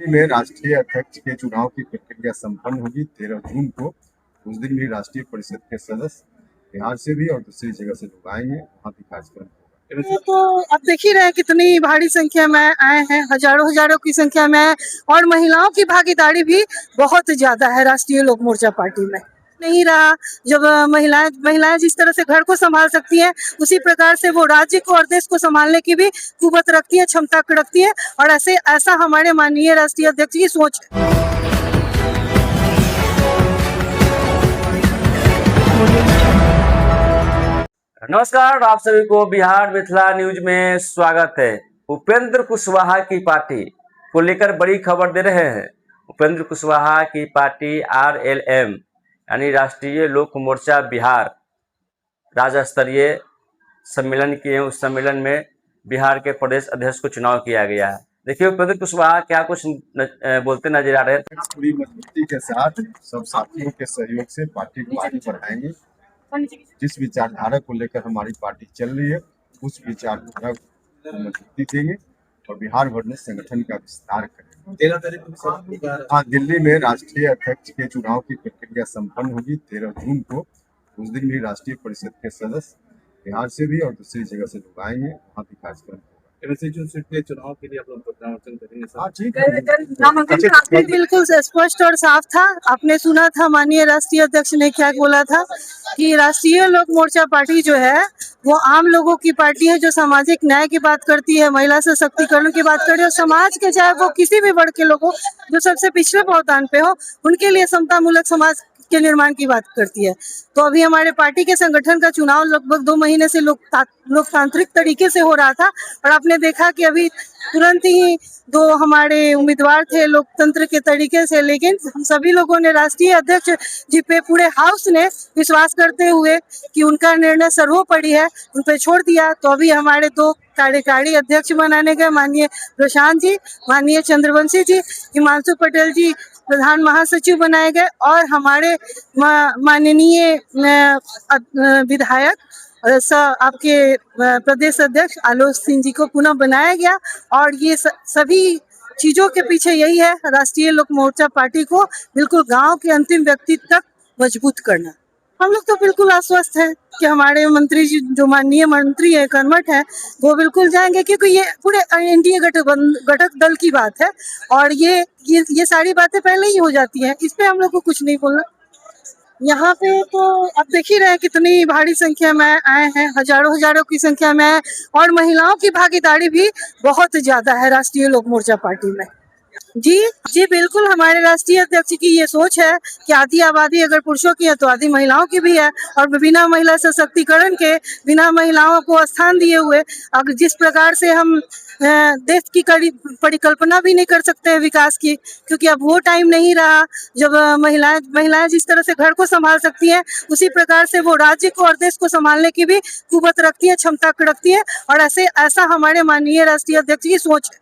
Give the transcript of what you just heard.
दिल्ली में राष्ट्रीय अध्यक्ष के चुनाव की प्रक्रिया संपन्न होगी 13 जून को। उस दिन भी राष्ट्रीय परिषद के सदस्य बिहार से भी और दूसरी जगह से लोग आएंगे, वहाँ भी कार्यक्रम होगा। ये तो अब देख ही रहे हैं कितनी भारी संख्या में आए हैं, हजारों की संख्या में, और महिलाओं की भागीदारी भी बहुत ज्यादा है राष्ट्रीय लोक मोर्चा पार्टी में। नहीं रहा जब महिलाएं जिस तरह से घर को संभाल सकती हैं, उसी प्रकार से वो राज्य को और देश को संभालने की भी कुवत रखती है, क्षमता रखती है, और ऐसा हमारे माननीय राष्ट्रीय अध्यक्ष की सोच है। नमस्कार, आप सभी को बिहार मिथिला न्यूज में स्वागत है। उपेंद्र कुशवाहा की पार्टी को लेकर बड़ी खबर दे रहे हैं। उपेंद्र कुशवाहा की पार्टी RLM यानी राष्ट्रीय लोक मोर्चा बिहार राज्य स्तरीय सम्मेलन किए। उस सम्मेलन में बिहार के प्रदेश अध्यक्ष को चुनाव किया गया है। देखिए उपेंद्र कुशवाहा क्या कुछ बोलते नजर आ रहे हैं। पूरी मजबूती के साथ सब साथियों के सहयोग से पार्टी को आगे बढ़ाएंगे। जिस विचारधारा को लेकर हमारी पार्टी चल रही है, उस विचारधारा को मजबूती देंगे और बिहार भर में संगठन का विस्तार करेंगे। 13 तारीख को दिल्ली में राष्ट्रीय अध्यक्ष के चुनाव की प्रक्रिया संपन्न होगी 13 जून को। उस दिन भी राष्ट्रीय परिषद के सदस्य बिहार से भी और दूसरी जगह से लोग आएंगे, वहाँ भी कार्यक्रम होगा। चुनाव के लिए आप लोग नामांकन करेंगे? हाँ ठीक है, बिल्कुल स्पष्ट और साफ था। आपने सुना था माननीय राष्ट्रीय अध्यक्ष ने क्या बोला था कि राष्ट्रीय लोक मोर्चा पार्टी जो है वो आम लोगों की पार्टी है, जो सामाजिक न्याय की बात करती है, महिला सशक्तिकरण की बात करती है, और समाज के चाहे वो किसी भी वर्ग के लोगों जो सबसे पिछड़े पावदान पे हो, उनके लिए समता मूलक समाज के निर्माण की बात करती है। तो अभी हमारे पार्टी के संगठन का चुनाव लगभग 2 महीने से लोकतांत्रिक तरीके से हो रहा था, और आपने देखा कि अभी तुरंत ही 2 हमारे उम्मीदवार थे लोकतंत्र के तरीके से, लेकिन सभी लोगों ने राष्ट्रीय अध्यक्ष जी पे, पूरे हाउस ने विश्वास करते हुए कि उनका निर्णय सर्वोपरि है, उन पे छोड़ दिया। तो अभी हमारे 2 कार्यकारी अध्यक्ष बनाने गए, माननीय प्रशांत जी, माननीय चंद्रवंशी जी, हिमांशु पटेल जी प्रधान महासचिव बनाए गए, और हमारे माननीय विधायक आपके प्रदेश अध्यक्ष आलोक सिंह जी को पुनः बनाया गया। और ये सभी चीजों के पीछे यही है, राष्ट्रीय लोक मोर्चा पार्टी को बिल्कुल गांव के अंतिम व्यक्ति तक मजबूत करना। हम लोग तो बिल्कुल आश्वस्त हैं कि हमारे मंत्री जी, जो माननीय मंत्री है, कर्मठ है, वो बिल्कुल जाएंगे, क्योंकि ये पूरे एनडीए घटक दल की बात है, और ये सारी बातें पहले ही हो जाती हैं। इस पे हम लोग को कुछ नहीं बोलना। यहाँ पे तो अब देख ही रहे हैं कितनी भारी संख्या में आए हैं, हजारों की संख्या में, और महिलाओं की भागीदारी भी बहुत ज्यादा है राष्ट्रीय लोक मोर्चा पार्टी में। जी बिल्कुल, हमारे राष्ट्रीय अध्यक्ष की ये सोच है कि आधी आबादी अगर पुरुषों की है तो आधी महिलाओं की भी है, और बिना महिला सशक्तिकरण के, बिना महिलाओं को स्थान दिए हुए अगर जिस प्रकार से हम देश की परिकल्पना भी नहीं कर सकते हैं विकास की, क्योंकि अब वो टाइम नहीं रहा जब महिलाएं जिस तरह से घर को संभाल सकती हैं, उसी प्रकार से वो राज्य को और देश को संभालने की भी कुवत रखती है, क्षमता रखती है, और ऐसा हमारे माननीय राष्ट्रीय अध्यक्ष की सोच है।